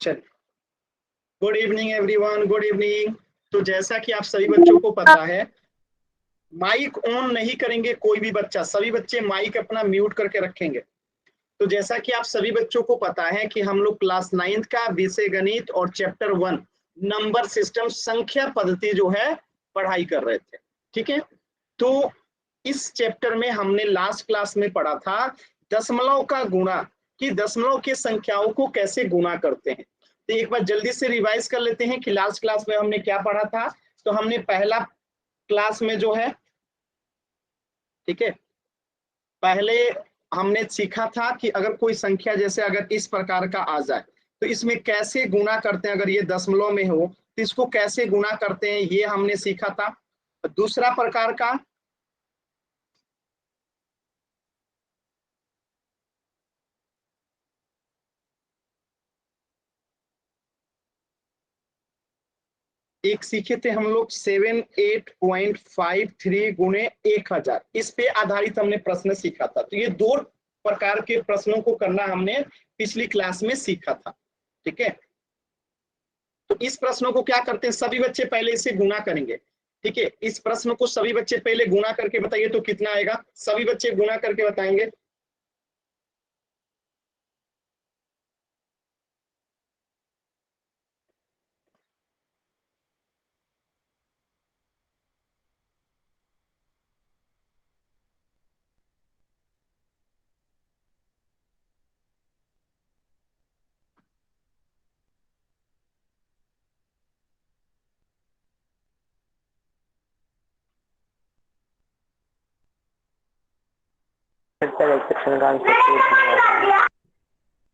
चलिए, good evening everyone, good evening. तो जैसा कि आप सभी बच्चों को पता है, माइक ऑन नहीं करेंगे कोई भी बच्चा, सभी बच्चे माइक अपना म्यूट करके रखेंगे। तो जैसा कि आप सभी बच्चों को पता है कि हम लोग क्लास 9th का विषय गणित और चैप्टर 1 नंबर सिस्टम संख्या पद्धति जो है पढ़ाई कर रहे थे। ठीक है, तो इस चैप्टर में हमने लास्ट क्लास में पढ़ा था दशमलव का गुणा, कि दशमलव के संख्याओं को कैसे गुणा करते हैं। तो एक बार जल्दी से रिवाइज कर लेते हैं कि लास्ट क्लास में हमने क्या पढ़ा था। तो हमने पहला क्लास में जो है, ठीक है, पहले हमने सीखा था कि अगर कोई संख्या जैसे अगर इस प्रकार का आ जाए तो इसमें कैसे गुणा करते हैं, अगर ये दशमलव में हो तो इसको कैसे गुणा करते हैं, ये हमने सीखा था। दूसरा प्रकार का, एक सीखे थे हम लोग 78.53 गुणे 1000, इस पे आधारित हमने प्रश्न सीखा था। तो ये दो प्रकार के प्रश्नों को करना हमने पिछली क्लास में सीखा था। ठीक है, तो इस प्रश्नों को क्या करते हैं, सभी बच्चे पहले इसे गुणा करेंगे। ठीक है, इस प्रश्न को सभी बच्चे पहले गुणा करके बताइए तो कितना आएगा, सभी बच्चे गुणा करके बताएंगे।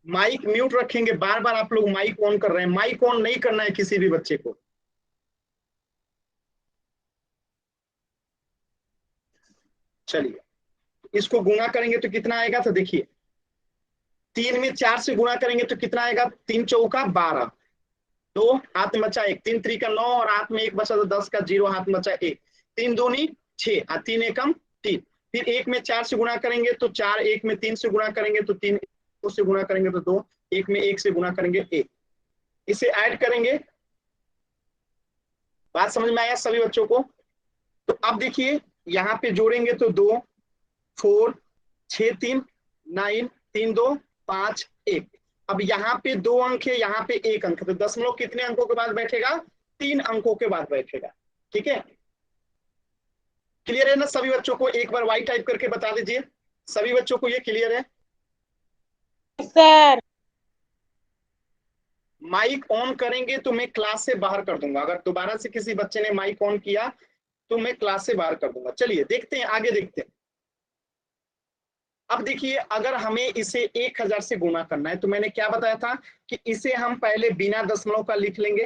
माइक म्यूट रखेंगे, बार बार आप लोग माइक ऑन कर रहे हैं, माइक ऑन नहीं करना है किसी भी बच्चे को। चलिए, इसको गुणा करेंगे तो कितना आएगा, तो देखिए 3 में 4 से गुणा करेंगे तो कितना आएगा, 3 चौका 12, दो हाथ में बचा एक, 3 3 का 9 और हाथ में एक बचा तो 10 का 0, हाथ में बचा एक, 3 दूनी 6 और 3 एकम 3। फिर एक में 4 से गुणा करेंगे तो 4, एक में 3 से गुणा करेंगे तो 3, दो से गुणा करेंगे तो 2, एक में 1 से गुणा करेंगे 1। इसे ऐड करेंगे, बात समझ में आया सभी बच्चों को। तो अब देखिए यहाँ पे जोड़ेंगे तो 2 4 6 3 9 3 2 5 1। अब यहाँ पे 2 अंक है, यहाँ पे 1 अंक है, तो दशमलव कितने अंकों के बाद बैठेगा, 3 अंकों के बाद बैठेगा। ठीक है, क्लियर है ना सभी बच्चों को, एक बार वाई टाइप करके बता दीजिए, सभी बच्चों को ये क्लियर है। सर माइक ऑन करेंगे तो मैं क्लास से बाहर कर दूंगा, अगर दोबारा से किसी बच्चे ने माइक ऑन किया तो मैं क्लास से बाहर कर दूंगा। चलिए देखते हैं, आगे देखते हैं। अब देखिए, अगर हमें इसे 1000 से गुणा करना है तो मैंने क्या बताया था कि इसे हम पहले बिना दशमलव का लिख लेंगे।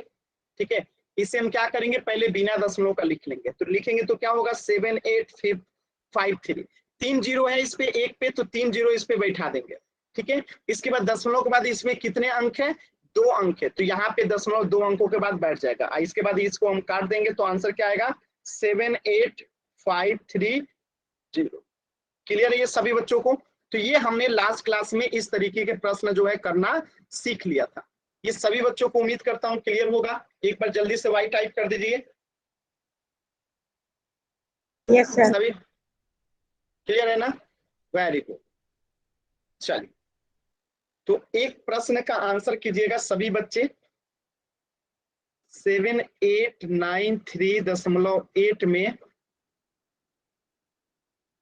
ठीक है, इसे हम क्या करेंगे, पहले बिना दशमलव का लिख लेंगे। तो लिखेंगे तो क्या होगा, 78553, 3 जीरो है इस पे, एक पे, तो 3 जीरो इस पे बैठा देंगे। ठीक है, इसके बाद दशमलव के बाद इसमें कितने अंक है, 2 अंक है, तो यहाँ पे दशमलव 2 अंकों के बाद बैठ जाएगा। इसके बाद इसको हम काट देंगे तो आंसर क्या आएगा, 78530। क्लियर है ये सभी बच्चों को। तो ये हमने लास्ट क्लास में इस तरीके के प्रश्न जो है करना सीख लिया था। ये सभी बच्चों को उम्मीद करता हूं क्लियर होगा। एक बार जल्दी से वाई टाइप कर दीजिए, यस सर। सभी क्लियर है ना, वेरी गुड। चलिए, तो एक प्रश्न का आंसर कीजिएगा सभी बच्चे, 7893.8 में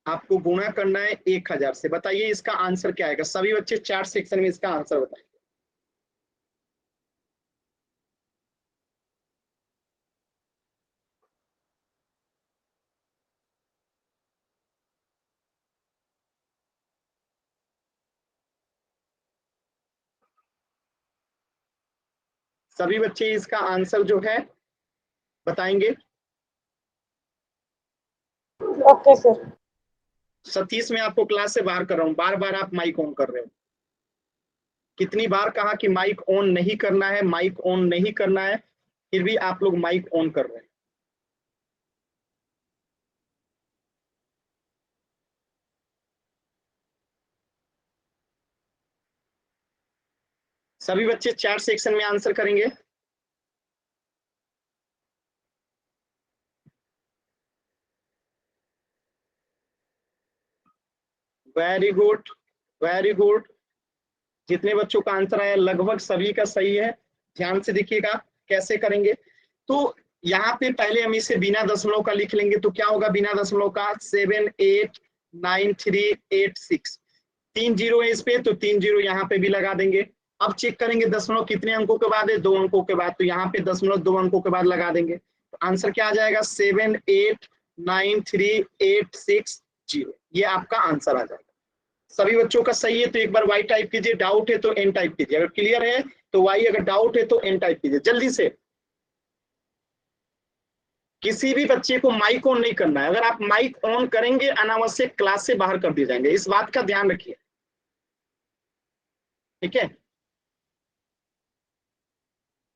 आपको गुणा करना है 1000 से। बताइए इसका आंसर क्या आएगा, सभी बच्चे चार्ट सेक्शन में इसका आंसर बताएं। सभी बच्चे इसका आंसर जो है बताएंगे। Okay sir. सतीश मैं आपको क्लास से बाहर कर रहा हूँ, बार बार आप माइक ऑन कर रहे हो। कितनी बार कहा कि माइक ऑन नहीं करना है, माइक ऑन नहीं करना है, फिर भी आप लोग माइक ऑन कर रहे हैं। सभी बच्चे चैट सेक्शन में आंसर करेंगे। Very good, very good. जितने बच्चों का आंसर आया लगभग सभी का सही है। ध्यान से देखिएगा कैसे करेंगे। तो यहाँ पे पहले हम इसे बिना दशमलव का लिख लेंगे, तो क्या होगा बिना दशमलव का 78938 3 जीरो है इस पे, तो 3 जीरो यहाँ पे भी लगा देंगे। अब चेक करेंगे दशमलव कितने अंकों के बाद है, 2 अंकों के बाद, तो यहाँ पे दशमलव 2 अंकों के बाद लगा देंगे। तो आंसर क्या आ जाएगा 7893860। ये आपका आंसर आ जाएगा। सभी बच्चों का सही है तो एक बार वाई टाइप कीजिए, डाउट है तो एन टाइप कीजिए, अगर क्लियर है तो वाई, अगर डाउट है तो एन टाइप कीजिए जल्दी से। किसी भी बच्चे को माइक ऑन नहीं करना है, अगर आप माइक ऑन करेंगे अनावश्यक क्लास से बाहर कर दिए जाएंगे, इस बात का ध्यान रखिए, ठीक है।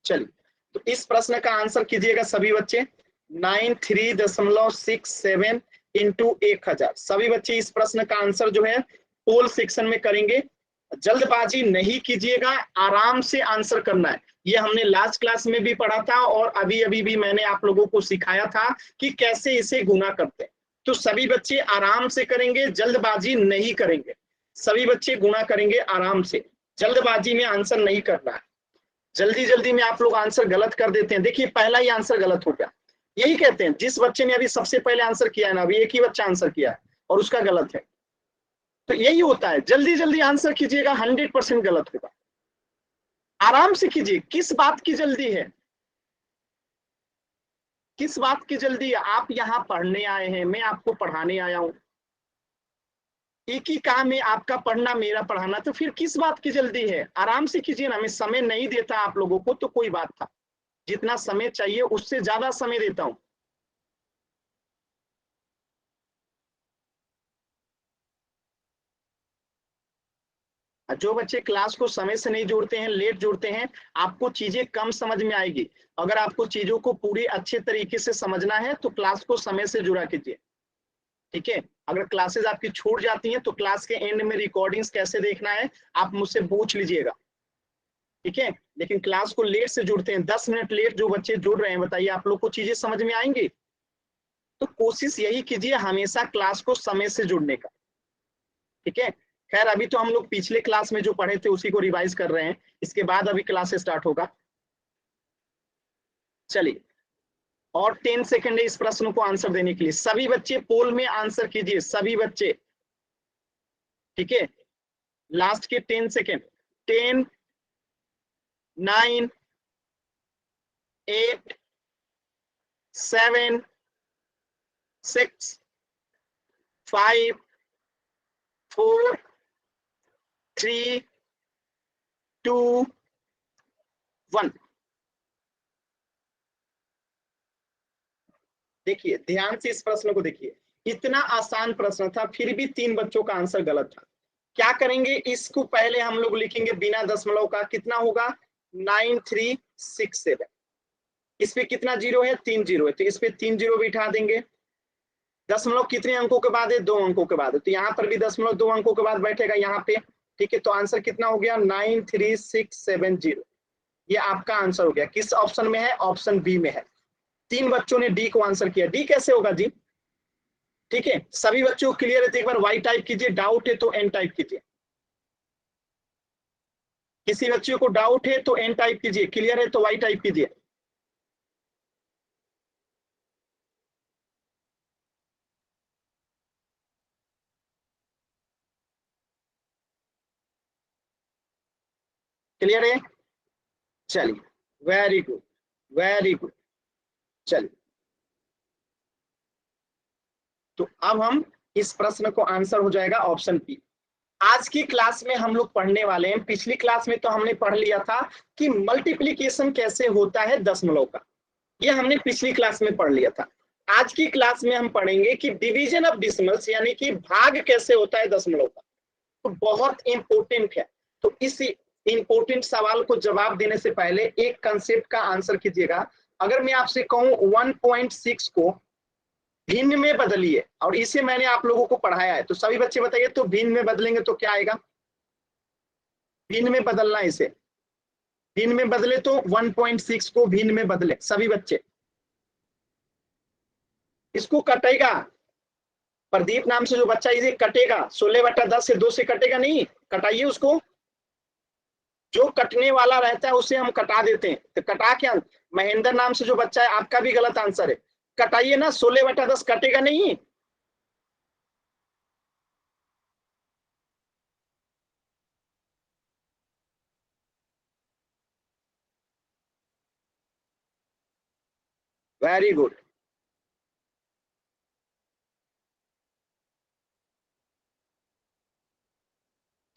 चलिए, तो इस प्रश्न का आंसर कीजिएगा सभी बच्चे 93.67 इंटू 1000। सभी बच्चे इस प्रश्न का आंसर जो है पोल सेक्शन में करेंगे। जल्दबाजी नहीं कीजिएगा, आराम से आंसर करना है। ये हमने लास्ट क्लास में भी पढ़ा था और अभी अभी भी मैंने आप लोगों को सिखाया था कि कैसे इसे गुना करते हैं। तो सभी बच्चे आराम से करेंगे, जल्दबाजी नहीं करेंगे। सभी बच्चे गुना करेंगे आराम से, जल्दबाजी में आंसर नहीं करना है। जल्दी जल्दी में आप लोग आंसर गलत कर देते हैं। देखिए पहला ही आंसर गलत हो गया। यही कहते हैं जिस बच्चे ने अभी सबसे पहले आंसर किया है ना, अभी एक ही बच्चा आंसर किया है और उसका गलत है। तो यही होता है, जल्दी जल्दी आंसर कीजिएगा, 100% गलत होगा। आराम से कीजिए। किस बात की जल्दी है, किस बात की जल्दी है? आप यहाँ पढ़ने आए हैं, मैं आपको पढ़ाने आया हूं, एक ही काम है आपका पढ़ना मेरा पढ़ाना, तो फिर किस बात की जल्दी है? आराम से कीजिए ना। मैं समय नहीं देता आप लोगों को तो कोई बात था, जितना समय चाहिए उससे ज्यादा समय देता हूं। जो बच्चे क्लास को समय से नहीं जोड़ते हैं, लेट जोड़ते हैं, आपको चीजें कम समझ में आएगी। अगर आपको चीजों को पूरी अच्छे तरीके से समझना है तो क्लास को समय से जुड़ा कीजिए, ठीक है। अगर क्लासेस आपकी छूट जाती हैं तो क्लास के एंड में रिकॉर्डिंग्स कैसे देखना है आप मुझसे पूछ लीजिएगा, ठीक है। लेकिन क्लास को लेट से जुड़ते हैं, 10 मिनट लेट जो बच्चे जुड़ रहे हैं, बताइए आप लोग को चीजें समझ में आएंगी? तो कोशिश यही कीजिए हमेशा क्लास को समय से जुड़ने का, ठीक है। खैर अभी तो हम लोग पिछले क्लास में जो पढ़े थे उसी को रिवाइज कर रहे हैं, इसके बाद अभी क्लास स्टार्ट होगा। चलिए, और 10 सेकंड है इस प्रश्न को आंसर देने के लिए। सभी बच्चे पोल में आंसर कीजिए, सभी बच्चे, ठीक है। लास्ट के 10 सेकंड। 10 9 8 7 6 5 4 3 2 1। देखिए ध्यान से इस प्रश्न को देखिए, इतना आसान प्रश्न था फिर भी 3 बच्चों का आंसर गलत था। क्या करेंगे, इसको पहले हम लोग लिखेंगे बिना दशमलव का, कितना होगा 9367। इस पे कितना जीरो है, 3 जीरो है, तो इस पे 3 जीरो बिठा देंगे। दशमलव कितने अंकों के बाद है, 2 अंकों के बाद है, तो यहाँ पर भी दशमलव 2 अंकों के बाद बैठेगा यहाँ पे, ठीक है। तो आंसर कितना हो गया 93670। ये आपका आंसर हो गया। किस ऑप्शन में है, ऑप्शन बी में है। 3 बच्चों ने डी को आंसर किया। डी कैसे होगा जी, ठीक है। सभी बच्चों को क्लियर है तो एक बार वाई टाइप कीजिए, डाउट है तो एन टाइप कीजिए। किसी बच्चे को डाउट है तो एन टाइप कीजिए, क्लियर है तो वाई टाइप कीजिए। क्लियर है, चलिए, वेरी गुड, वेरी गुड। चलिए, तो अब हम इस प्रश्न को आंसर हो जाएगा ऑप्शन बी। आज की क्लास में हम लोग पढ़ने वाले हैं, पिछली क्लास में तो हमने पढ़ लिया था कि मल्टीप्लिकेशन कैसे होता है दशमलव का, ये हमने पिछली क्लास में पढ़ लिया था। आज की क्लास में हम पढ़ेंगे कि डिवीजन ऑफ डेसिमल्स यानी कि भाग कैसे होता है दशमलव का। तो बहुत इंपॉर्टेंट है। तो इस इंपॉर्टेंट सवाल को जवाब देने से पहले एक कंसेप्ट का आंसर कीजिएगा। अगर मैं आपसे कहूं 1.6 को भिन्न में बदलिए, और इसे मैंने आप लोगों को पढ़ाया है, तो सभी बच्चे बताइए तो भिन्न में बदलेंगे तो क्या आएगा, भिन्न में बदलना इसे, भिन्न में बदले तो 1.6 को भिन्न में बदले सभी बच्चे। इसको कटेगा, प्रदीप नाम से जो बच्चा इसे कटेगा, 16/10 से 2 से कटेगा नहीं, कटाइए उसको। जो कटने वाला रहता है उसे हम कटा देते हैं, तो कटा क्या, महेंद्र नाम से जो बच्चा है, आपका भी गलत आंसर है, कटाइए ना, 16/10 कटेगा नहीं। Very good.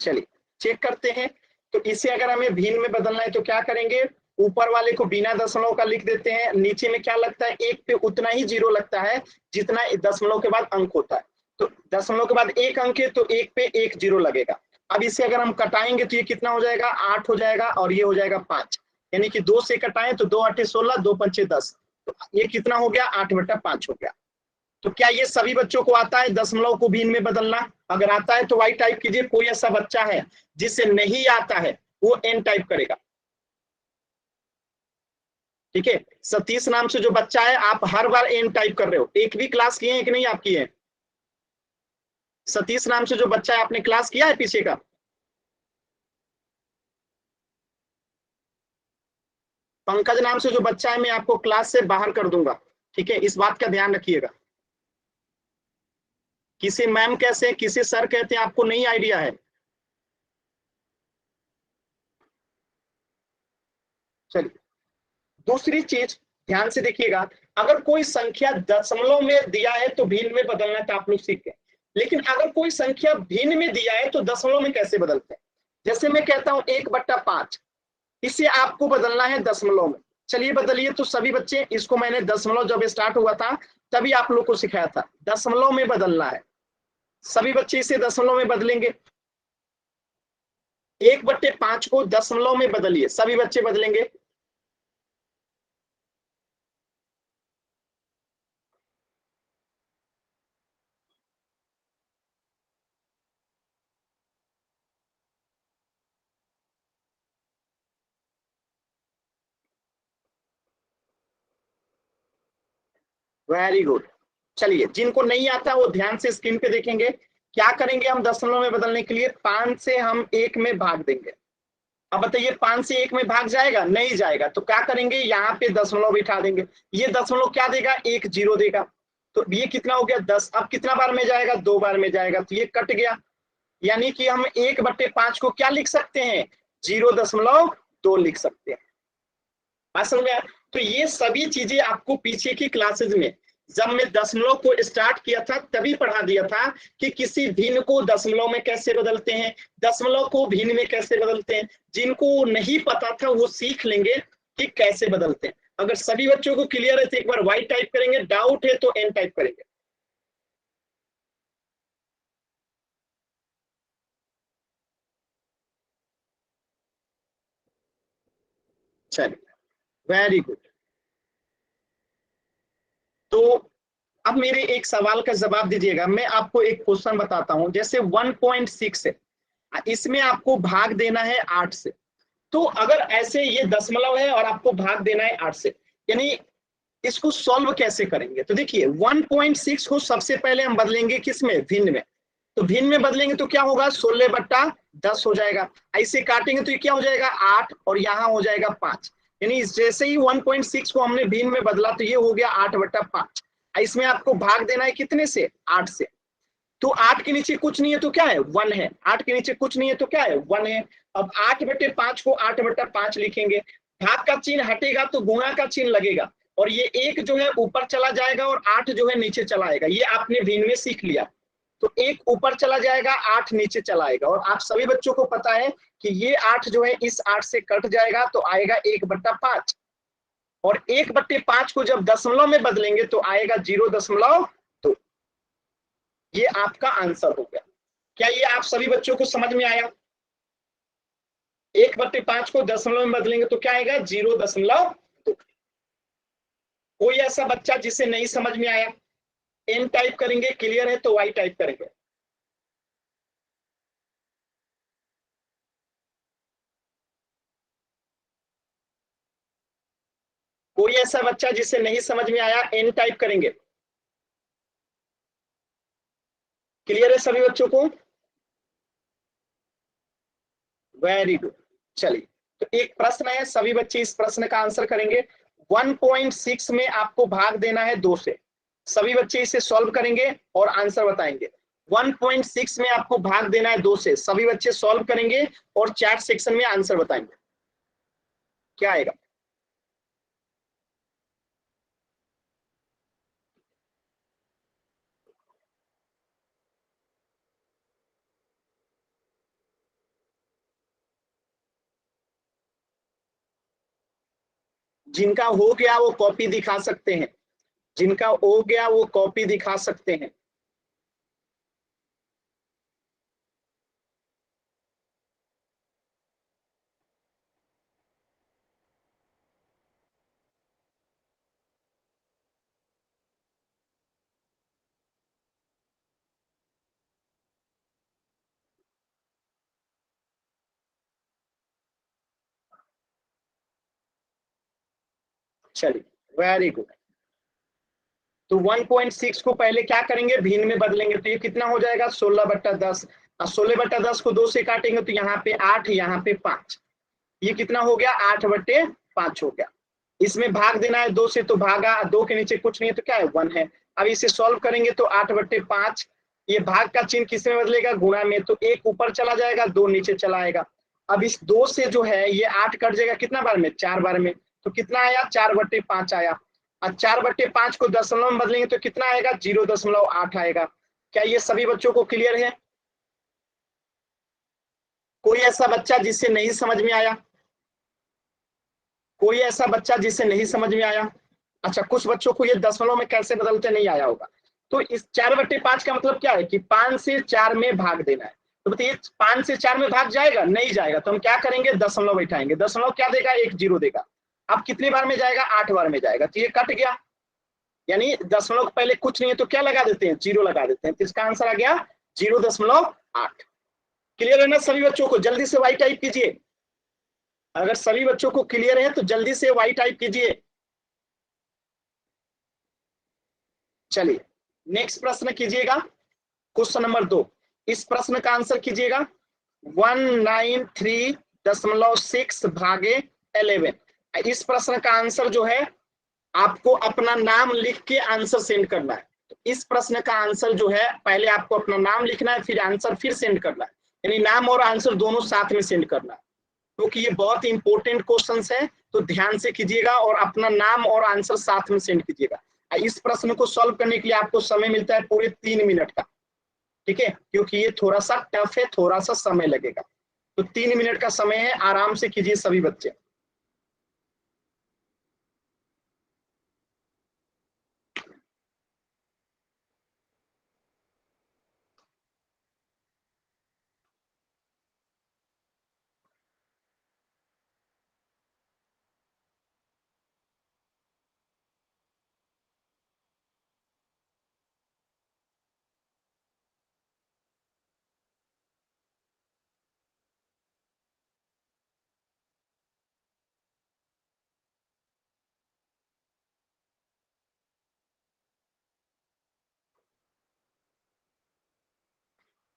चलिए चेक करते हैं। तो इसे अगर हमें भिन्न में बदलना है तो क्या करेंगे, ऊपर वाले को बिना दशमलव का लिख देते हैं, नीचे में क्या लगता है, एक पे उतना ही जीरो लगता है जितना दशमलव के बाद अंक होता है। तो दशमलव के बाद एक अंक है तो एक पे एक जीरो लगेगा। अब इसे अगर हम कटाएंगे तो ये कितना हो जाएगा, 8 हो जाएगा, और ये हो जाएगा 5, यानी कि 2 से कटाएं तो 2 8 16, 2 5 10, तो ये कितना हो गया, 8/5 हो गया। तो क्या ये सभी बच्चों को आता है दशमलव को भिन्न में बदलना? अगर आता है तो वाई टाइप कीजिए, कोई ऐसा बच्चा है जिसे नहीं आता है वो एन टाइप करेगा। ठीक है, सतीश नाम से जो बच्चा है, आप हर बार एन टाइप कर रहे हो, एक भी क्लास किए हैं कि नहीं आप किए हैं? सतीश नाम से जो बच्चा है, आपने क्लास किया है पीछे का? पंकज नाम से जो बच्चा है, मैं आपको क्लास से बाहर कर दूंगा, ठीक है, इस बात का ध्यान रखिएगा। किसे मैम कैसे, किसे सर कहते हैं, आपको नहीं आइडिया है? चलिए, दूसरी चीज ध्यान से देखिएगा, अगर कोई संख्या दशमलव में दिया है तो भिन्न में बदलना तो आप लोग सीख गए, लेकिन अगर कोई संख्या भिन्न में दिया है तो दशमलव में कैसे बदलते हैं? जैसे मैं कहता हूं 1/5, इसे आपको बदलना है दशमलव में। चलिए बदलिए तो सभी बच्चे, इसको मैंने दशमलव जब स्टार्ट हुआ था तभी आप लोग को सिखाया था, दशमलव में बदलना है। सभी बच्चे इसे दशमलव में बदलेंगे। 1/5 को दशमलव में बदलिए, सभी बच्चे बदलेंगे। Very good. चलिए, जिनको नहीं आता वो ध्यान से स्क्रीन पे देखेंगे। क्या करेंगे हम दशमलव में बदलने के लिए, 5 से हम 1 में भाग देंगे। अब बताइए, 5 से 1 में भाग जाएगा? नहीं जाएगा, तो क्या करेंगे, यहाँ पे दशमलव बिठा देंगे। ये दशमलव क्या देगा, एक जीरो देगा। तो ये कितना हो गया, 10। अब कितना बार में जाएगा, 2 बार में जाएगा, तो ये कट गया। यानी कि हम 1/5 को क्या लिख सकते हैं, 0.2 लिख सकते हैं। असल में तो ये सभी चीजें आपको पीछे की क्लासेस में, जब मैं दशमलव को स्टार्ट किया था तभी पढ़ा दिया था कि किसी भिन्न को दशमलव में कैसे बदलते हैं, दशमलव को भिन्न में कैसे बदलते हैं। जिनको नहीं पता था वो सीख लेंगे कि कैसे बदलते हैं। अगर सभी बच्चों को क्लियर है तो एक बार वाई टाइप करेंगे, डाउट है तो एन टाइप करेंगे। चलिए, वेरी गुड। तो अब मेरे एक सवाल का जवाब दीजिएगा। मैं आपको एक क्वेश्चन बताता हूं, जैसे 1.6 है, इसमें आपको भाग देना है 8 से। तो अगर ऐसे ये दशमलव है और आपको भाग देना है 8 से, यानी इसको सॉल्व कैसे करेंगे? तो देखिए, 1.6 को सबसे पहले हम बदलेंगे किसमें, भिन्न में। तो भिन्न में बदलेंगे तो क्या होगा, 16/10 हो जाएगा। ऐसे काटेंगे तो ये क्या हो जाएगा, 8, और यहाँ हो जाएगा 5। यानी जैसे ही 1.6 को हमने भिन्न में बदला तो ये हो गया 8/5। इसमें आपको भाग देना है कितने से, 8 से। तो 8 के नीचे कुछ नहीं है तो क्या है, 1 है। 8 के नीचे कुछ नहीं है तो क्या है, 1 है। अब 8/5 को 8/5 लिखेंगे। भाग का चिन्ह हटेगा तो गुणा का चिन्ह लगेगा, और ये एक जो है ऊपर चला जाएगा और 8 जो है नीचे चला आएगा। ये आपने भिन्न में सीख लिया। तो एक ऊपर चला जाएगा, 8 नीचे चला आएगा, और आप सभी बच्चों को पता है कि ये 8 जो है इस 8 से कट जाएगा तो आएगा 1/5। और 1/5 को जब दशमलव में बदलेंगे तो आएगा 0.2। ये आपका आंसर हो गया। क्या ये आप सभी बच्चों को समझ में आया? 1/5 को दशमलव में बदलेंगे तो क्या आएगा, 0.2। कोई ऐसा बच्चा जिसे नहीं समझ में आया? एन टाइप करेंगे, क्लियर है तो वाई टाइप करेंगे। कोई ऐसा बच्चा जिसे नहीं समझ में आया, एन टाइप करेंगे। क्लियर है सभी बच्चों को? Very good. चलिए, तो एक प्रश्न है, सभी बच्चे इस प्रश्न का आंसर करेंगे। 1.6 में आपको भाग देना है 2 से। सभी बच्चे इसे सॉल्व करेंगे और आंसर बताएंगे। 1.6 में आपको भाग देना है 2 से। सभी बच्चे सॉल्व करेंगे और चैट सेक्शन में आंसर बताएंगे। क्या आएगा? जिनका हो गया वो कॉपी दिखा सकते हैं। जिनका हो गया वो कॉपी दिखा सकते हैं। चलिए, वेरी गुड। तो 1.6 को पहले क्या करेंगे, भिन्न में बदलेंगे। तो ये कितना हो जाएगा? 16/10। और 16/10 को 2 से काटेंगे तो यहाँ पे 8, यहाँ पे 5। ये कितना हो गया? 8/5 हो गया। इसमें भाग देना है 2 से, तो भागा 2 के नीचे कुछ नहीं है तो क्या है? 1 है। अब इसे सॉल्व करेंगे तो 8/5, ये भाग का चिन्ह किस में बदलेगा? गुणा में। तो 1 ऊपर चला जाएगा, 2 नीचे चला आएगा। अब इस 2 से जो है ये 8 कट जाएगा कितना बार में? 4 बार में। तो कितना आया? 4/5 आया। और 4/5 को दशमलव में बदलेंगे तो कितना आएगा? 0.8 आएगा। क्या ये सभी बच्चों को क्लियर है? कोई ऐसा बच्चा जिससे नहीं समझ में आया? कोई ऐसा बच्चा जिसे नहीं समझ में आया? अच्छा, कुछ बच्चों को ये दशमलव में कैसे बदलते नहीं आया होगा। तो इस 4/5 का मतलब क्या है कि 5 से 4 में भाग देना है। तो बताइए 5 से 4 में भाग जाएगा? नहीं जाएगा। तो हम क्या करेंगे? दशमलव बैठाएंगे। दशमलव क्या देगा? एक जीरो देगा। अब कितनी बार में जाएगा? 8 बार में जाएगा। तो ये कट गया, यानी दशमलव पहले कुछ नहीं है तो क्या लगा देते हैं? जीरो लगा देते हैं। तो इसका आंसर आ गया 0.8। क्लियर है ना सभी बच्चों को? जल्दी से वाई टाइप कीजिए। अगर सभी बच्चों को क्लियर है तो जल्दी से वाई टाइप कीजिए। चलिए, नेक्स्ट प्रश्न कीजिएगा, क्वेश्चन नंबर 2। इस प्रश्न का आंसर कीजिएगा 193.6 भागे 11। इस प्रश्न का आंसर जो है आपको अपना नाम लिख के आंसर सेंड करना है। तो इस प्रश्न का आंसर जो है पहले आपको अपना नाम लिखना है, फिर आंसर फिर सेंड करना है। यानी नाम और आंसर दोनों साथ में सेंड करना है, क्योंकि ये बहुत इंपॉर्टेंट क्वेश्चंस है। तो ध्यान से कीजिएगा और अपना नाम और आंसर साथ में सेंड कीजिएगा। इस प्रश्न को सॉल्व करने के लिए आपको समय मिलता है पूरे 3 मिनट का। ठीक है, क्योंकि ये थोड़ा सा टफ है, थोड़ा सा समय लगेगा। तो 3 मिनट का समय है, आराम से कीजिए सभी बच्चे।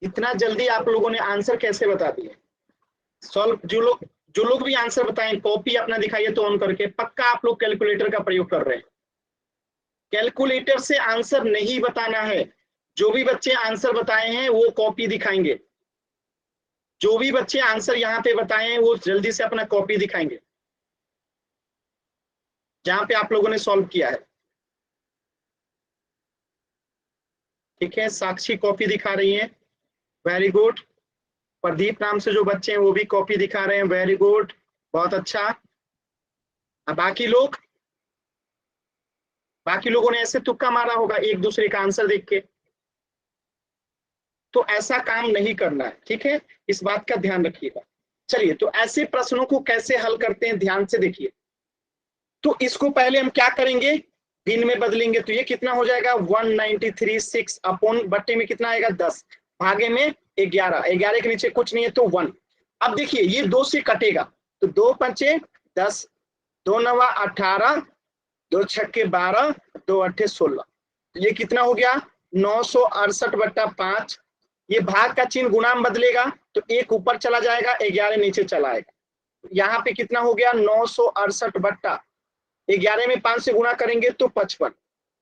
इतना जल्दी आप लोगों ने आंसर कैसे बता दिए? सॉल्व जो लोग भी आंसर बताएं, कॉपी अपना दिखाइए तो ऑन करके। पक्का आप लोग कैलकुलेटर का प्रयोग कर रहे हैं? कैलकुलेटर से आंसर नहीं बताना है। जो भी बच्चे आंसर बताए हैं वो कॉपी दिखाएंगे। जो भी बच्चे आंसर यहाँ पे बताए हैं वो जल्दी से अपना कॉपी दिखाएंगे जहां पे आप लोगों ने सॉल्व किया है। ठीक है, साक्षी कॉपी दिखा रही है, वेरी गुड। प्रदीप नाम से जो बच्चे हैं वो भी कॉपी दिखा रहे हैं, वेरी गुड, बहुत अच्छा। अब बाकी लोगों ने ऐसे तुक्का मारा होगा एक दूसरे का आंसर देख के। तो ऐसा काम नहीं करना है, ठीक है, इस बात का ध्यान रखिएगा। चलिए, तो ऐसे प्रश्नों को कैसे हल करते हैं ध्यान से देखिए। तो इसको पहले हम क्या करेंगे? भिन्न में बदलेंगे। तो ये कितना हो जाएगा? 193.6 अपॉन बट्टे में कितना आएगा? 10, भागे में 11। 11 के नीचे कुछ नहीं है तो 1। अब देखिए ये 2 से कटेगा तो 2 पंचे 10, 2 नवा 18, दो छक्के 12, दो अट्ठे 16। ये कितना हो गया? 968/5। ये भाग का चिन्ह गुणा में बदलेगा तो एक ऊपर चला जाएगा, 11 नीचे चला आएगा। यहाँ पे कितना हो गया? 968/11 में 5 से गुणा करेंगे तो 55।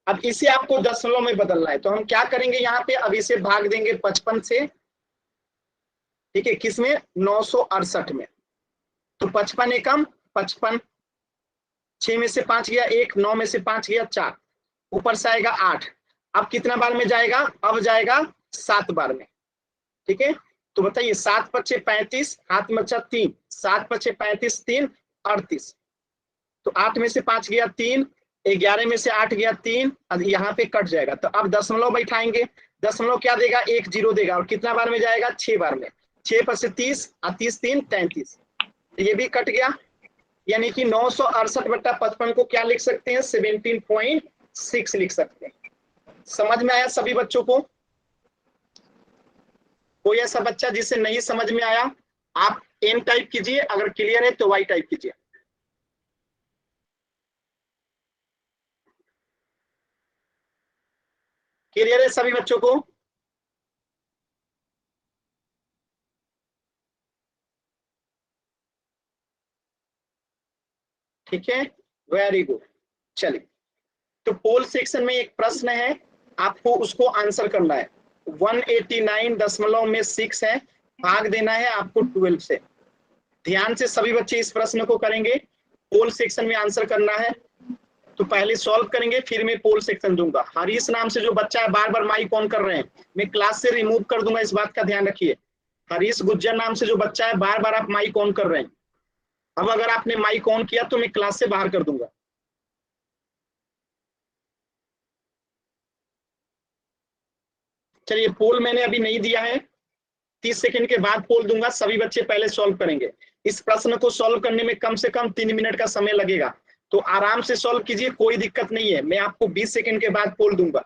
अब इसे आपको दशमलव में बदलना है, तो हम क्या करेंगे यहाँ पे? अब इसे भाग देंगे 55 से। ठीक है, किसमें? 968 में। तो 55 एकम 55, 6 में से 5 गया 1, 9 में से 5 गया 4, ऊपर से आएगा 8। अब कितना बार में जाएगा? अब जाएगा 7 बार में। ठीक है, तो बताइए 7 पच्चे 35, हाथ में बचा 3, 7 पच्चे 35, 3 38। तो 8 में से 5 गया 3, 11 में से 8 गया 3, अब यहाँ पे कट जाएगा। तो अब दशमलव बैठाएंगे, दशमलव क्या देगा? 1 0 देगा। और कितना बार में जाएगा? 6 बार में। 6 पर से 30, 30 3 33। ये भी कट गया, यानी कि 968/55 को क्या लिख सकते हैं? 17.6 लिख सकते हैं। समझ में आया सभी बच्चों को? कोई ऐसा बच्चा जिसे नहीं समझ में आया? आप एन टाइप कीजिए, अगर क्लियर है तो वाई टाइप कीजिए। क्लियर है सभी बच्चों को? ठीक है, वेरी गुड। चलिए, तो पोल सेक्शन में एक प्रश्न है, आपको उसको आंसर करना है। 189.6 है, भाग देना है आपको 12 से। ध्यान से सभी बच्चे इस प्रश्न को करेंगे, पोल सेक्शन में आंसर करना है। तो पहले सॉल्व करेंगे, फिर मैं पोल सेक्शन दूंगा। हरीश नाम से जो बच्चा है बार बार माइक ऑन कर रहे हैं, मैं क्लास से रिमूव कर दूंगा, इस बात का ध्यान रखिए। हरीश गुज्जर नाम से जो बच्चा है बार बार आप माइक ऑन कर रहे हैं, अब अगर आपने माइक ऑन किया तो मैं क्लास से बाहर कर दूंगा। चलिए, पोल मैंने अभी नहीं दिया है, 30 सेकंड के बाद पोल दूंगा। सभी बच्चे पहले सॉल्व करेंगे। इस प्रश्न को सॉल्व करने में कम से कम 3 मिनट का समय लगेगा, तो आराम से सॉल्व कीजिए, कोई दिक्कत नहीं है। मैं आपको 20 सेकंड के बाद पोल दूंगा।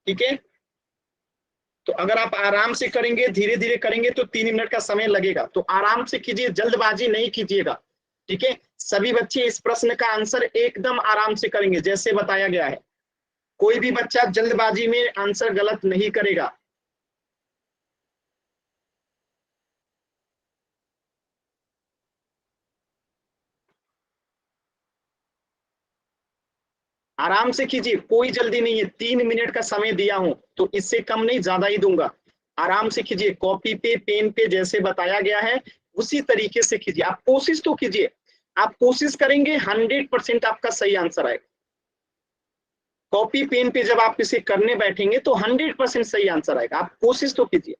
ठीक है, तो अगर आप आराम से करेंगे, धीरे धीरे करेंगे तो 3 मिनट का समय लगेगा, तो आराम से कीजिए, जल्दबाजी नहीं कीजिएगा। ठीक है, सभी बच्चे इस प्रश्न का आंसर एकदम आराम से करेंगे जैसे बताया गया है। कोई भी बच्चा जल्दबाजी में आंसर गलत नहीं करेगा। आराम से कीजिए, कोई जल्दी नहीं है। 3 मिनट का समय दिया हूं, तो इससे कम नहीं, ज्यादा ही दूंगा। आराम से कीजिए, कॉपी पे पेन पे जैसे बताया गया है उसी तरीके से कीजिए। आप कोशिश तो कीजिए, आप कोशिश करेंगे 100% आपका सही आंसर आएगा। कॉपी पेन पे जब आप इसे करने बैठेंगे तो 100% सही आंसर आएगा। आप कोशिश तो कीजिए।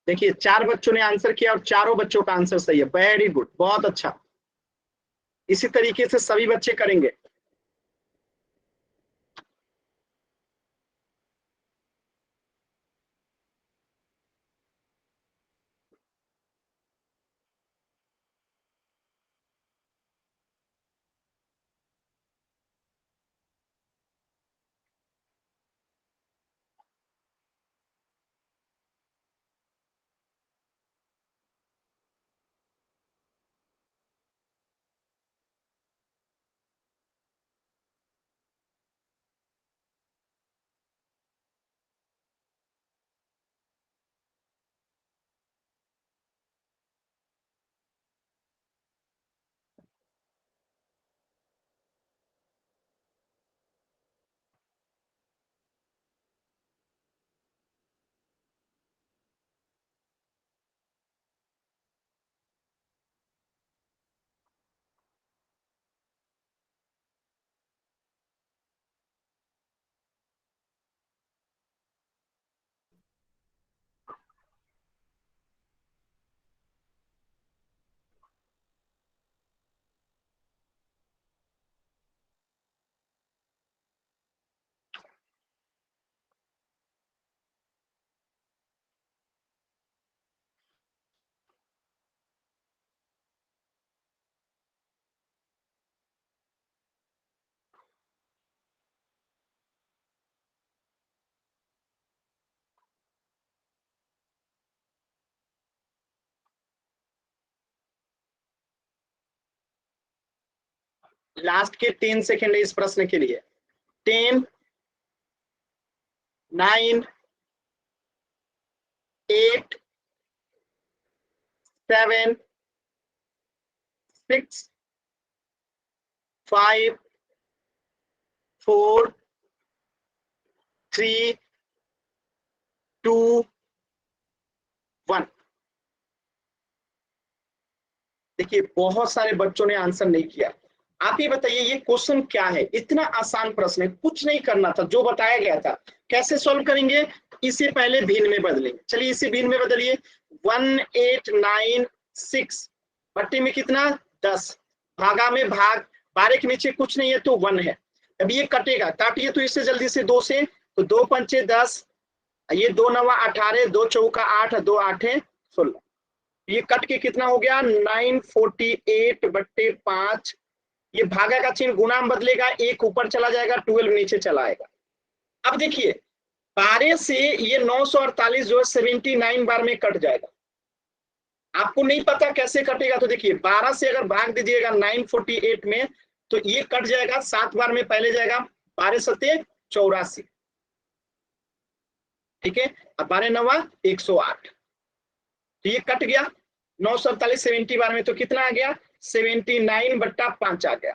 देखिए, 4 बच्चों ने आंसर किया और चारों बच्चों का आंसर सही है। वेरी गुड, बहुत अच्छा। इसी तरीके से सभी बच्चे करेंगे। लास्ट के 10 सेकेंड है इस प्रश्न के लिए। 10, 9, 8, 7, 6, 5, 4, 3, 2, 1। देखिए बहुत सारे बच्चों ने आंसर नहीं किया। आप ही बताइए ये क्वेश्चन क्या है? इतना आसान प्रश्न है, कुछ नहीं करना था, जो बताया गया था। कैसे सॉल्व करेंगे? इसे पहले भिन्न में बदलेंगे। चलिए इसे भिन्न में बदलिए। 1896 बट्टे में कितना? 10, भागा में भाग, 12 के नीचे कुछ नहीं है तो 1 है। अब ये कटेगा, काटिए तो इससे जल्दी से 2 से, तो 2 पंचे 10, ये 2 नवा 18, 2 चौका 8, 2 आठे 16। ये कट के कितना हो गया? 948 बट्टे 5। ये भागा का चिन्ह गुणा में बदलेगा, 1 ऊपर चला जाएगा, 12 नीचे चला आएगा। अब देखिए 12 से ये 948 जो है 79 बार में कट जाएगा। आपको नहीं पता कैसे कटेगा, तो देखिए 12 से अगर भाग दीजिएगा 948 में तो ये कट जाएगा 7 बार में, पहले जाएगा 12 सत्ते 84, ठीक है। अब 12 नवा 108, तो ये कट गया 947 70 बार में, तो कितना आ गया? 79 बट्टा 5 आ गया,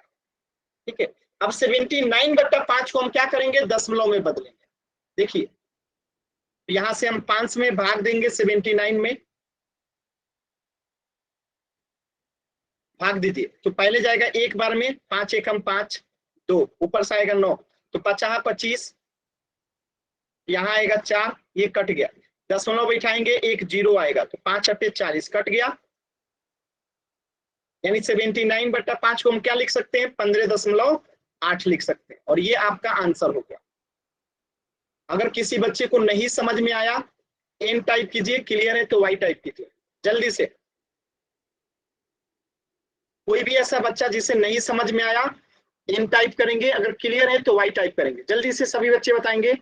ठीक है। अब 79 बट्टा 5 को हम क्या करेंगे? दशमलव में बदलेंगे। देखिए यहां से हम 5 में भाग देंगे, 79 में भाग दीजिए, तो पहले जाएगा 1 बार में, 5 एकम 5, 2 ऊपर से आएगा 9, तो 50 25, यहाँ आएगा 4, ये कट गया। दशमलव बैठाएंगे, 1 0 आएगा, तो 5 अट्ठे 40 कट गया। यानी 79 बट्टा 5 को हम क्या लिख सकते हैं? 15.8 लिख सकते हैं, और ये आपका आंसर हो गया। अगर किसी बच्चे को नहीं समझ में आया, एन टाइप कीजिए, क्लियर है तो वाई टाइप कीजिए जल्दी से। कोई भी ऐसा बच्चा जिसे नहीं समझ में आया, एन टाइप करेंगे, अगर क्लियर है तो वाई टाइप करेंगे। जल्दी से सभी बच्चे बताएंगे।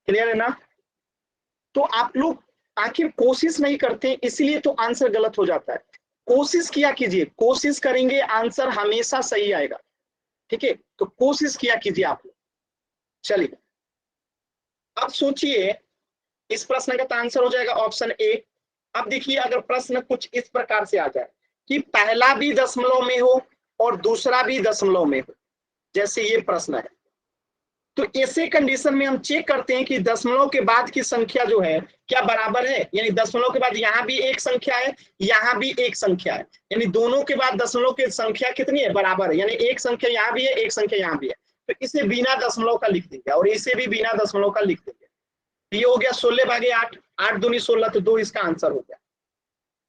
क्लियर है ना? तो आप लोग आखिर कोशिश नहीं करते, इसलिए तो आंसर गलत हो जाता है। कोशिश किया कीजिए, कोशिश करेंगे आंसर हमेशा सही आएगा, ठीक है। तो कोशिश किया कीजिए आप लोग। चलिए अब सोचिए, इस प्रश्न का आंसर हो जाएगा ऑप्शन ए। अब देखिए अगर प्रश्न कुछ इस प्रकार से आ जाए कि पहला भी दशमलव में हो और दूसरा भी दशमलव में हो, जैसे ये प्रश्न है, तो ऐसे कंडीशन में हम चेक करते हैं कि दशमलव के बाद की संख्या जो है क्या बराबर है। यानी दशमलव के बाद यहाँ भी एक संख्या है, यहाँ भी एक संख्या है, यानी दोनों के बाद दशमलव की संख्या कितनी है? बराबर है। यानी एक संख्या यहाँ भी है, एक संख्या यहाँ भी है, तो इसे बिना दशमलव का लिख देंगे, और इसे भी बिना दशमलव का लिख देंगे। ये हो गया 16/8, 8 दूनी 16, तो 2 इसका आंसर हो गया।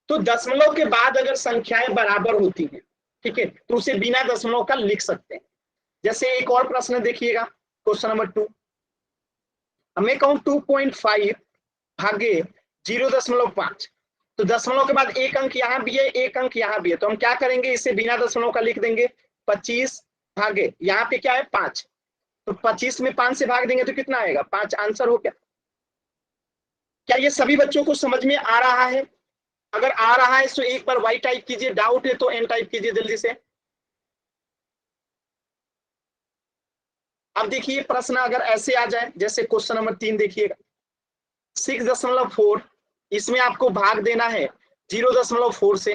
तो दशमलव के बाद अगर संख्याएं बराबर होती हैं, ठीक है, तो उसे बिना दशमलव का लिख सकते हैं। जैसे एक और प्रश्न देखिएगा, क्वेश्चन नंबर 2। हमें कहूं 2.5 भागे 0.5, तो दशमलव के बाद एक अंक यहाँ भी है, एक अंक यहाँ भी है, तो हम क्या करेंगे? इसे बिना दशमलव का लिख देंगे। 25 भागे यहाँ पे क्या है? 5, तो 25 में 5 से भाग देंगे तो कितना आएगा? 5, आंसर हो गया। क्या ये सभी बच्चों को समझ में आ रहा है? अगर आ रहा है तो एक बार वाई टाइप कीजिए, डाउट है तो एन टाइप कीजिए जल्दी से। अब देखिए प्रश्न अगर ऐसे आ जाए, जैसे क्वेश्चन नंबर 3 देखिएगा, 6.4, इसमें आपको भाग देना है 0.4 से।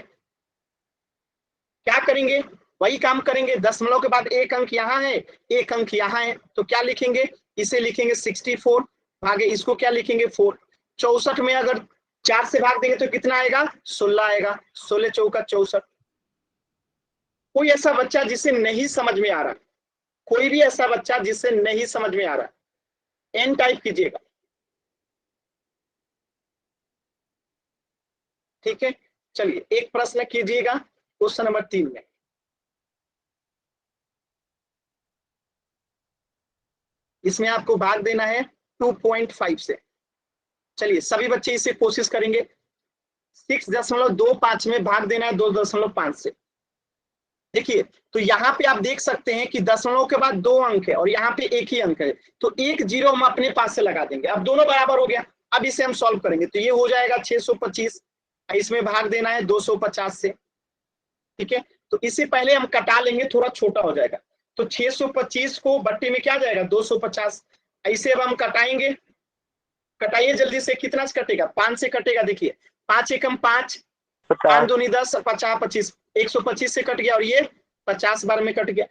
क्या करेंगे? वही काम करेंगे, दशमलव के बाद एक अंक यहाँ है, एक अंक यहाँ है, तो क्या लिखेंगे? इसे लिखेंगे 64 भागे इसको क्या लिखेंगे? 4। 64 में अगर 4 से भाग देंगे तो कितना आएगा? 16 आएगा। 16 चौका 64। कोई ऐसा बच्चा जिसे नहीं समझ में आ रहा, कोई भी ऐसा बच्चा जिसे नहीं समझ में आ रहा, एन टाइप कीजिएगा, ठीक है। चलिए एक प्रश्न कीजिएगा क्वेश्चन नंबर 3 में। इसमें आपको भाग देना है 2.5 से। चलिए सभी बच्चे इसे कोशिश करेंगे। 6.25 में भाग देना है 2.5 से। देखिए, तो यहाँ पे आप देख सकते हैं कि दशमलव के बाद 2 अंक है और यहाँ पे एक ही अंक है, तो एक जीरो हम अपने पास से लगा देंगे। अब दोनों बराबर हो गया। अब इसे हम सॉल्व करेंगे तो ये हो जाएगा 625, इसमें भाग देना है 250 से, ठीक है। तो इससे पहले हम कटा लेंगे, थोड़ा छोटा हो जाएगा। तो 625 को बट्टे में क्या जाएगा 250, ऐसे अब हम कटाएंगे। कटाइए जल्दी से, कितना से कटेगा 5 से कटेगा। देखिए 5 एकम 5, 5 दूनी 10, 50 25, 125 से कट गया और ये 50 बार में कट गया।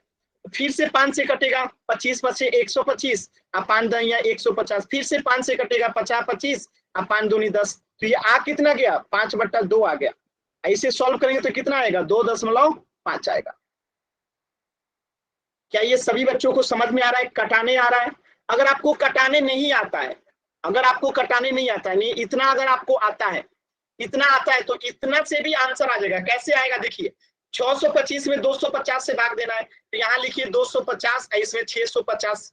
फिर से 5 से कटेगा, 25 बचे 125, अब 5 दहिया 150, फिर से 5 से कटेगा 50 25, अब 5 दूनी 10, तो ये आ कितना गया 5/2 आ गया। ऐसे सॉल्व करेंगे तो कितना आएगा 2.5 आएगा। क्या ये सभी बच्चों को समझ में आ रहा है? कटाने आ रहा है? अगर आपको कटाने नहीं आता है, अगर आपको कटाने नहीं आता है, नहीं इतना अगर आपको आता है, इतना आता है, तो इतना से भी आंसर आ जाएगा। कैसे आएगा देखिए, 625 में 250 से भाग देना है, तो यहाँ लिखिए 250, इसमें 650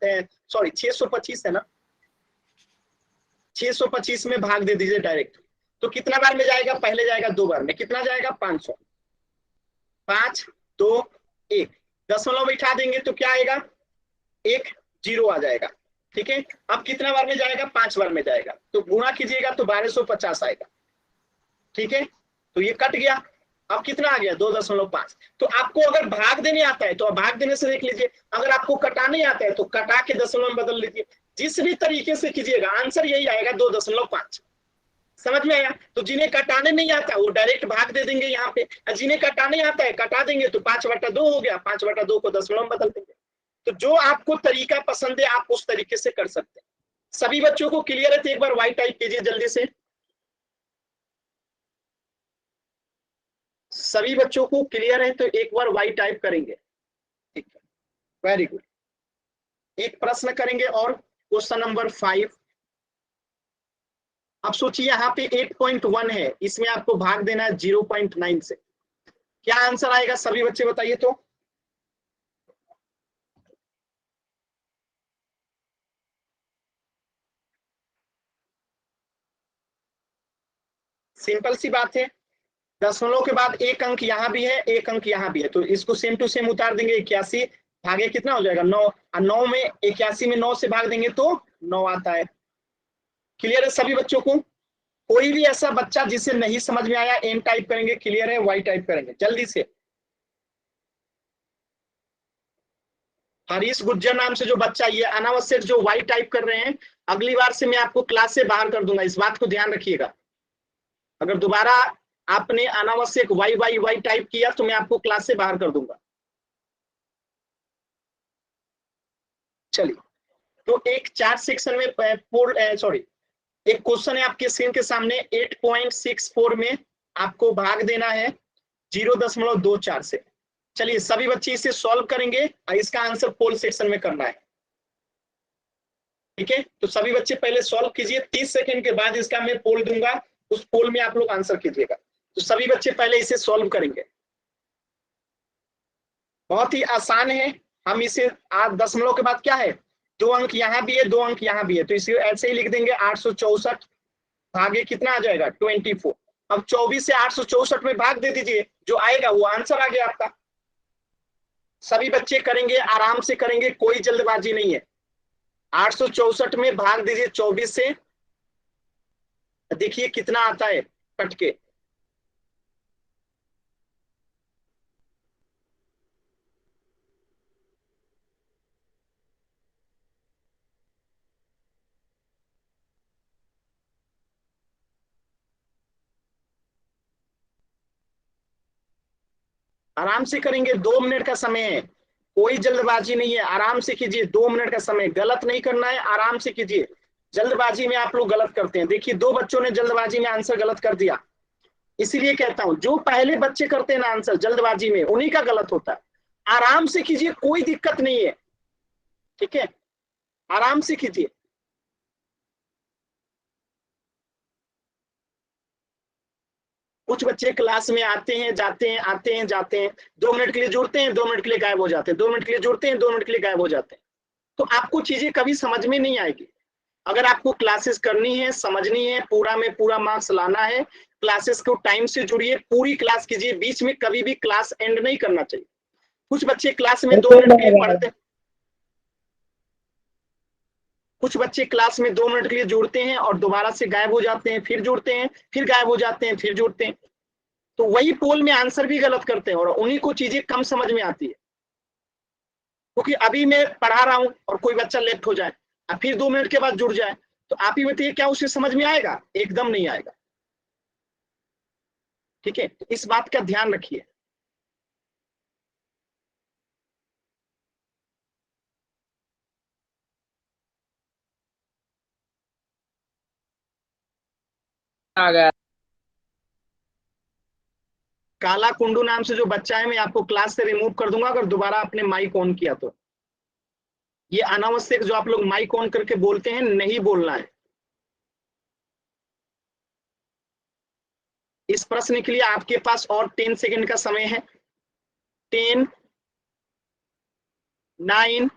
सॉरी 625 है ना, 625 में भाग दे दीजिए डायरेक्ट। तो कितना बार में जाएगा? पहले जाएगा 2 बार में, कितना जाएगा 500, 5 2 1, दशमलव बैठा देंगे तो क्या आएगा 1 0 आ जाएगा, ठीक है। अब कितना बार में जाएगा? 5 बार में जाएगा, तो गुणा कीजिएगा तो 1250 आएगा, ठीक है। तो ये कट गया, अब कितना आ गया 2.5। तो आपको अगर भाग देने आता है तो भाग देने से देख लीजिए, अगर आपको कटाने आता है तो कटा के दशमलव में बदल लीजिए। जिस भी तरीके से कीजिएगा आंसर यही आएगा 2.5। समझ में आया? तो जिन्हें कटाने नहीं आता वो डायरेक्ट भाग दे देंगे यहाँ पे, जिन्हें कटाने आता है कटा देंगे तो 5/2 हो गया, 5/2 को दशमलव में बदल देंगे। तो जो आपको तरीका पसंद है आप उस तरीके से कर सकते हैं। सभी बच्चों को क्लियर है? तो एक बार वाई टाइप कीजिए जल्दी से। सभी बच्चों को क्लियर है तो एक बार वाई टाइप करेंगे, ठीक है, वेरी गुड। एक प्रश्न करेंगे और क्वेश्चन नंबर 5। अब सोचिए यहाँ पे 8.1 है, इसमें आपको भाग देना है 0.9 से, क्या आंसर आएगा सभी बच्चे बताइए तो। सिंपल सी बात है, दशमलव के बाद एक अंक यहाँ भी है, एक अंक यहाँ भी है, तो इसको सेम टू सेम उतार देंगे। 81 भागे कितना हो जाएगा 9, और 9 में 81 में 9 से भाग देंगे तो 9 आता है। क्लियर है सभी बच्चों को? कोई भी ऐसा बच्चा जिसे नहीं समझ में आया एन टाइप करेंगे, क्लियर है? वाई टाइप करेंगे जल्दी से। हरीश गुज्जर नाम से जो बच्चा ये अनावश्यक जो वाई टाइप कर रहे हैं, अगली बार से मैं आपको क्लास से बाहर कर दूंगा, इस बात को ध्यान रखिएगा। अगर दोबारा आपने अनावश्यक वाई वाई वाई टाइप किया तो मैं आपको क्लास से बाहर कर दूंगा। चलिए, तो एक चार्ट सेक्शन में एक क्वेश्चन है आपके स्क्रीन के सामने, 8.64 में आपको भाग देना है 0.24 से। चलिए सभी बच्चे इसे सॉल्व करेंगे और इसका आंसर पोल सेक्शन में करना है, ठीक है। तो सभी बच्चे पहले सॉल्व कीजिए, 30 सेकंड के बाद इसका मैं पोल दूंगा, उस पोल में आप लोग आंसर कीजिएगा। तो सभी बच्चे पहले इसे सॉल्व करेंगे, बहुत ही आसान है। हम इसे दशमलव के बाद क्या है 2 अंक यहाँ भी है, 2 अंक यहाँ भी है, तो इसे ऐसे ही लिख देंगे 864 भागे कितना आ जाएगा 24। अब 24 से 864 में भाग दे दीजिए, जो आएगा वो आंसर आ गया आपका। सभी बच्चे करेंगे, आराम से करेंगे, कोई जल्दबाजी नहीं है। 864 में भाग दीजिए 24 से, देखिए कितना आता है कट के। आराम से करेंगे, 2 मिनट का समय है, कोई जल्दबाजी नहीं है, आराम से कीजिए, 2 मिनट का समय, गलत नहीं करना है, आराम से कीजिए। जल्दबाजी में आप लोग गलत करते हैं। देखिए 2 बच्चों ने जल्दबाजी में आंसर गलत कर दिया, इसीलिए कहता हूं जो पहले बच्चे करते हैं ना आंसर जल्दबाजी में, उन्हीं का गलत होता है। आराम से कीजिए, कोई दिक्कत नहीं है, ठीक है, आराम से कीजिए। कुछ बच्चे क्लास में आते हैं जाते हैं, आते हैं जाते हैं, 2 मिनट के लिए जुड़ते हैं, 2 मिनट के लिए गायब हो जाते हैं, 2 मिनट के लिए जुड़ते हैं, 2 मिनट के लिए गायब हो जाते हैं। तो आपको चीजें कभी समझ में नहीं आएगी। अगर आपको क्लासेस करनी है, समझनी है, पूरा में पूरा मार्क्स लाना है, क्लासेस को टाइम से जुड़िए, पूरी क्लास कीजिए, बीच में कभी भी क्लास एंड नहीं करना चाहिए। कुछ बच्चे क्लास में 2 मिनट के लिए पढ़ते, कुछ बच्चे क्लास में 2 मिनट के लिए जुड़ते हैं और दोबारा से गायब हो जाते हैं, फिर जुड़ते हैं, फिर गायब हो जाते हैं, फिर जुड़ते हैं। तो वही पोल में आंसर भी गलत करते हैं और उन्हीं को चीजें कम समझ में आती है। क्योंकि अभी मैं पढ़ा रहा हूं और कोई बच्चा लेफ्ट हो जाए और फिर 2 मिनट के बाद जुड़ जाए, तो आप ही बताइए क्या उसे समझ में आएगा? एकदम नहीं आएगा। ठीक है, तो इस बात का ध्यान रखिए। आ गया। काला कुंडू नाम से जो बच्चा है, मैं आपको क्लास से रिमूव कर दूंगा अगर दोबारा आपने माइक ऑन किया तो। ये अनावश्यक जो आप लोग माइक ऑन करके बोलते हैं, नहीं बोलना है। इस प्रश्न के लिए आपके पास और 10 सेकंड का समय है। 10, 9,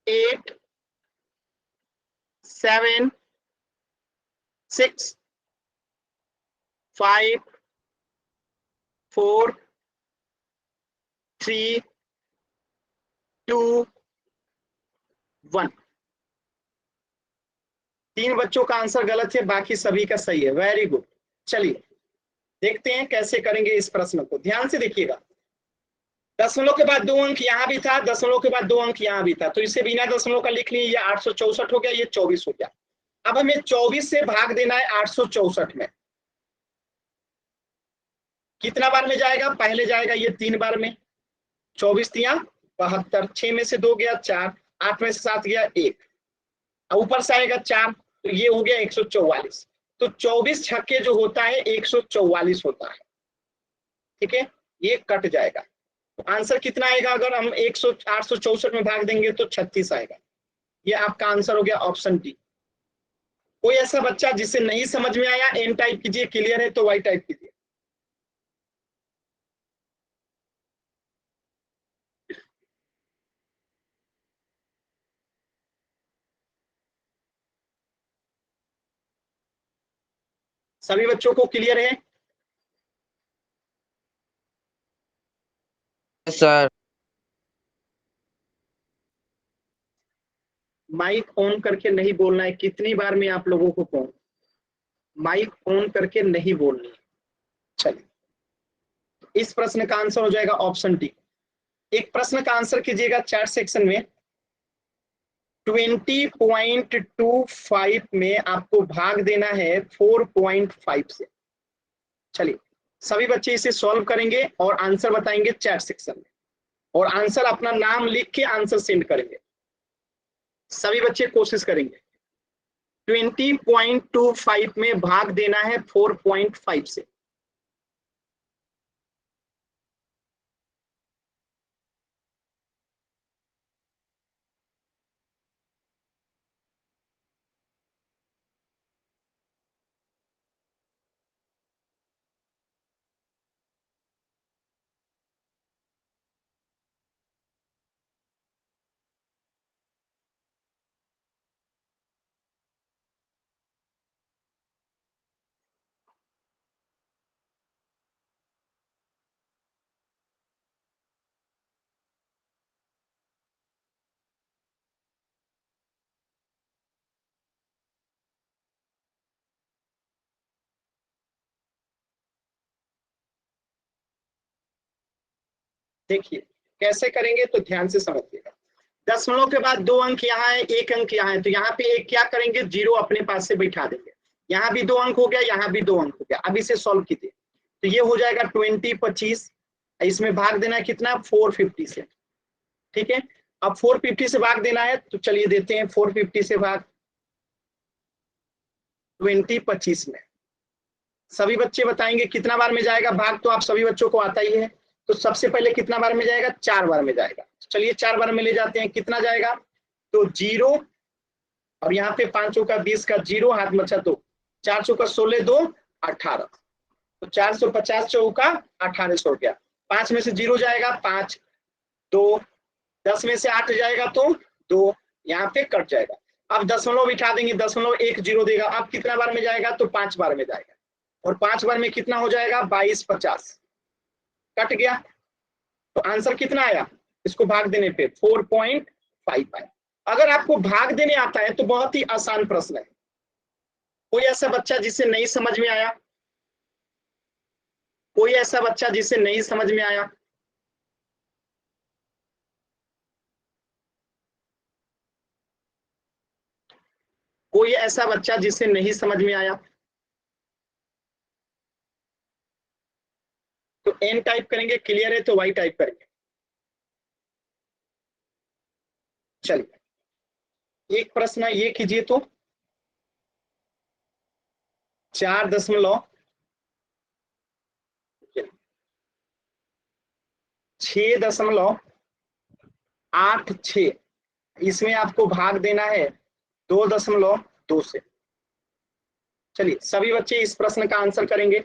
8, 7, 6, 5, 4, 3, 2, 1। 3 बच्चों का आंसर गलत है, बाकी सभी का सही है। Very good. चलिए देखते हैं कैसे करेंगे इस प्रश्न को। ध्यान से देखिएगा, दशमलव के बाद 2 अंक यहाँ भी था, दशमलव के बाद 2 अंक यहाँ भी था, तो इसे बिना दशमलव का लिख लिए। ये 864 हो गया, ये 24 हो गया। अब हमें 24 से भाग देना है 864 में। कितना बार में जाएगा? पहले जाएगा ये 3 बार में, 24 तिया 72, 6 में से 2 गया 4, 8 में से 7 गया 1, ऊपर से आएगा 4, तो ये हो गया 144। तो 24 छक्के जो होता है 144 होता है। ठीक है, ये कट जाएगा। तो आंसर कितना आएगा? अगर हम 864 में भाग देंगे तो 36 आएगा। ये आपका आंसर हो गया ऑप्शन डी। कोई ऐसा बच्चा जिसे नहीं समझ में आया, एन टाइप कीजिए, क्लियर है तो वाई टाइप कीजिए। सभी बच्चों को क्लियर है? सर माइक ऑन करके नहीं बोलना है। कितनी बार मैं आप लोगों को कहूं, माइक ऑन करके नहीं बोलनी है। चलिए, इस प्रश्न का आंसर हो जाएगा ऑप्शन डी। एक प्रश्न का आंसर कीजिएगा चैट सेक्शन में। 20.25 में आपको भाग देना है 4.5 से। चलिए, सभी बच्चे इसे सॉल्व करेंगे और आंसर बताएंगे चैट सेक्शन में, और आंसर अपना नाम लिख के आंसर सेंड करेंगे। सभी बच्चे कोशिश करेंगे। 20.25 में भाग देना है 4.5 से। देखिए कैसे करेंगे तो ध्यान से समझिएगा। दशमलव के बाद 2 अंक यहाँ है, 1 अंक यहाँ है, तो यहाँ पे एक क्या करेंगे, 0 अपने पास से बैठा देंगे। यहाँ भी 2 अंक हो गया, यहाँ भी 2 अंक हो गया। अब इसे सॉल्व कीजिए, तो ये हो जाएगा 20, 25। इसमें भाग देना है कितना? 450 से। ठीक है, अब 450 से भाग देना है, तो चलिए देते हैं 450 से भाग 20, 25 में। सभी बच्चे बताएंगे कितना बार में जाएगा भाग, तो आप सभी बच्चों को आता ही है। तो सबसे पहले कितना बार में जाएगा? 4 बार में जाएगा। चलिए 4 बार में ले जाते हैं। कितना जाएगा? तो 0, और यहाँ पे 5 चौका 20 का 0, हाथ में अच्छा, तो 4 चौका 16, 2 18, तो 450 चौका 1800 हो गया। 5 में से 0 जाएगा 5, 2, 10 में से 8 जाएगा तो 2, यहाँ पे कट जाएगा। अब दशमलव बिठा देंगे, दशमलव 1 0 देगा। अब कितना बार में जाएगा? तो 5 बार में जाएगा, और 5 बार में कितना हो जाएगा? 22 50, कट गया। तो आंसर कितना आया इसको भाग देने पे 4.5 आया। अगर आपको भाग देने आता है तो बहुत ही आसान प्रश्न है। कोई ऐसा बच्चा जिसे नहीं समझ में आया? कोई ऐसा बच्चा जिसे नहीं समझ में आया? कोई ऐसा बच्चा जिसे नहीं समझ में आया? तो एन टाइप करेंगे, क्लियर है तो वाई टाइप करेंगे। चलिए एक प्रश्न ये कीजिए तो 4.686, इसमें आपको भाग देना है 2.2 से। चलिए सभी बच्चे इस प्रश्न का आंसर करेंगे।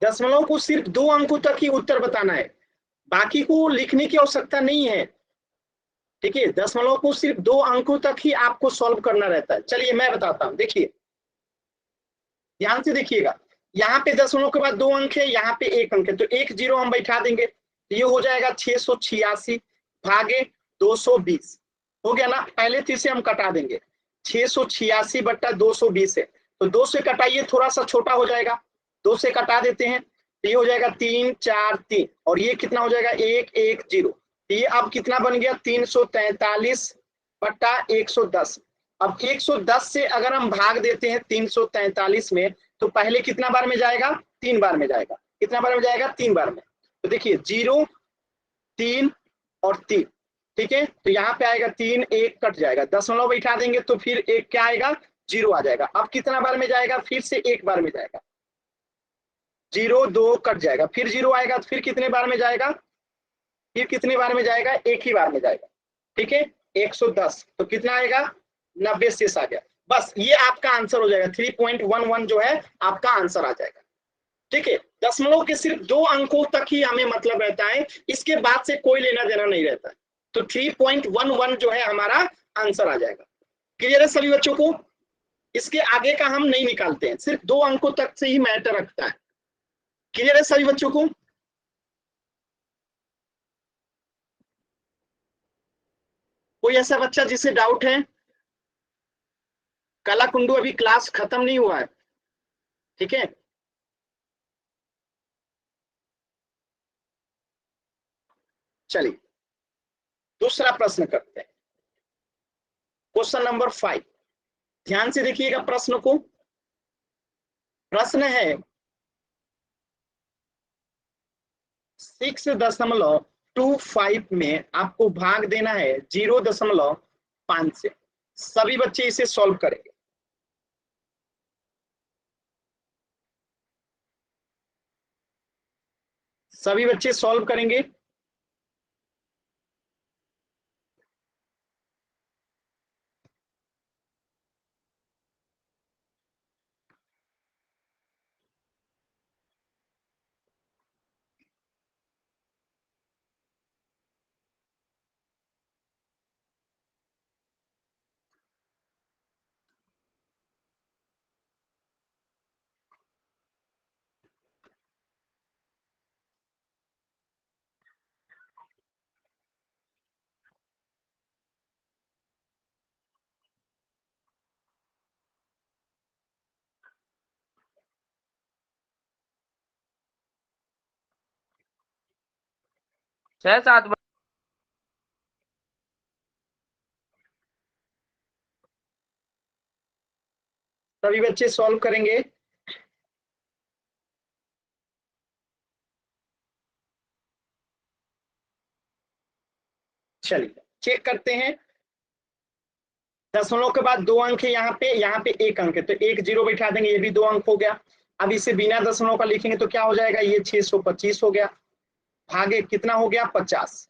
दशमलव को सिर्फ 2 अंकों तक ही उत्तर बताना है, बाकी को लिखने की आवश्यकता नहीं है। ठीक है, दशमलव को सिर्फ 2 अंकों तक ही आपको सॉल्व करना रहता है। चलिए मैं बताता हूं, देखिए ध्यान से देखिएगा। यहाँ पे दशमलव के बाद 2 अंक है, यहाँ पे 1 अंक है, तो एक जीरो हम बैठा देंगे, ये हो जाएगा 686 भागे 220। हो गया ना, पहले तो इसे हम कटा देंगे, 686 बट्टा 220 है, तो 2 से कटाइए थोड़ा सा छोटा हो जाएगा, 2 से कटा देते हैं, तो ये हो जाएगा 3 4 3, और ये कितना हो जाएगा 1 1 0। ये अब कितना बन गया 343 बट्टा 110। अब 110 से अगर हम भाग देते हैं 343 में, तो पहले कितना बार में जाएगा 3 बार में जाएगा। कितना बार में जाएगा 3 बार में। तो देखिए 0 3 और 3, ठीक है, तो यहाँ पे आएगा 3 1 कट जाएगा, दशमलव बैठा देंगे तो फिर एक क्या आएगा 0 आ जाएगा। अब कितना बार में जाएगा, फिर से एक बार में जाएगा, 0 2 कट जाएगा, फिर 0 आएगा, फिर कितने बार में जाएगा, फिर कितने बार में जाएगा, एक ही बार में जाएगा। ठीक है 110, तो कितना आएगा 90 शेष आ गया। बस ये आपका आंसर हो जाएगा, 3.11 जो है आपका आंसर आ जाएगा। ठीक है, दशमलव के सिर्फ 2 अंकों तक ही हमें मतलब रहता है, इसके बाद से कोई लेना देना नहीं रहता है। तो 3.11 जो है हमारा आंसर आ जाएगा। क्लियर है सभी बच्चों को? इसके आगे का हम नहीं निकालते हैं, सिर्फ 2 अंकों तक से ही मैटर रखता है। क्लियर है सभी बच्चों को? कोई ऐसा बच्चा जिसे डाउट है? काला कुंडू अभी क्लास खत्म नहीं हुआ है, ठीक है। चलिए दूसरा प्रश्न करते हैं, क्वेश्चन नंबर 5। ध्यान से देखिएगा प्रश्न को। प्रश्न है 6.25 में आपको भाग देना है 0.5 से। सभी बच्चे इसे सॉल्व करेंगे। सभी बच्चे सॉल्व करेंगे। 6-7 बार। सभी बच्चे सॉल्व करेंगे। चलिए चेक करते हैं। दशमलव के बाद 2 अंक है, यहाँ पे 1 अंक है, तो 1 0 बैठा देंगे, ये भी 2 अंक हो गया। अब इसे बिना दशमलव का लिखेंगे तो क्या हो जाएगा, ये 625 हो गया, भागे कितना हो गया 50।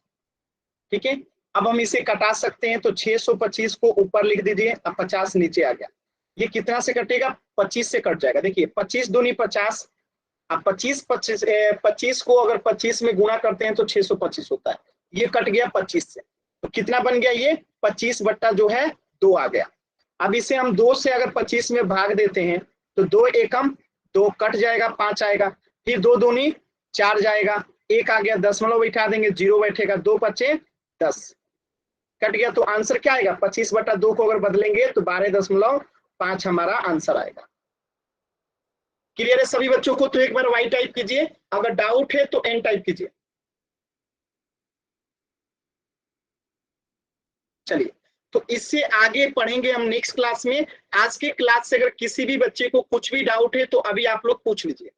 ठीक है, अब हम इसे कटा सकते हैं, तो 625 को ऊपर लिख दीजिए, अब 50 नीचे आ गया। ये कितना से कटेगा, 25 से कट जाएगा। देखिए 25 दूनी 50, अब 25 को अगर 25 में गुणा करते हैं तो 625 होता है, ये कट गया 25 से, तो कितना बन गया, ये 25 बट्टा जो है 2 आ गया। अब इसे हम 2 से अगर 25 में भाग देते हैं तो 2 एकम 2 कट जाएगा, 5 आएगा, फिर 2 दूनी 4 जाएगा, 1 आ गया, दशमलव बैठा देंगे, 0 बैठेगा, 2 बचे 10, कट गया। तो आंसर क्या आएगा, 25 बट्टा 2 को अगर बदलेंगे तो 12.5 हमारा आंसर आएगा। क्लियर है सभी बच्चों को? तो एक बार वाई टाइप कीजिए, अगर डाउट है तो एन टाइप कीजिए। चलिए, तो इससे आगे पढ़ेंगे हम नेक्स्ट क्लास में। आज के क्लास से अगर किसी भी बच्चे को कुछ भी डाउट है तो अभी आप लोग पूछ लीजिए।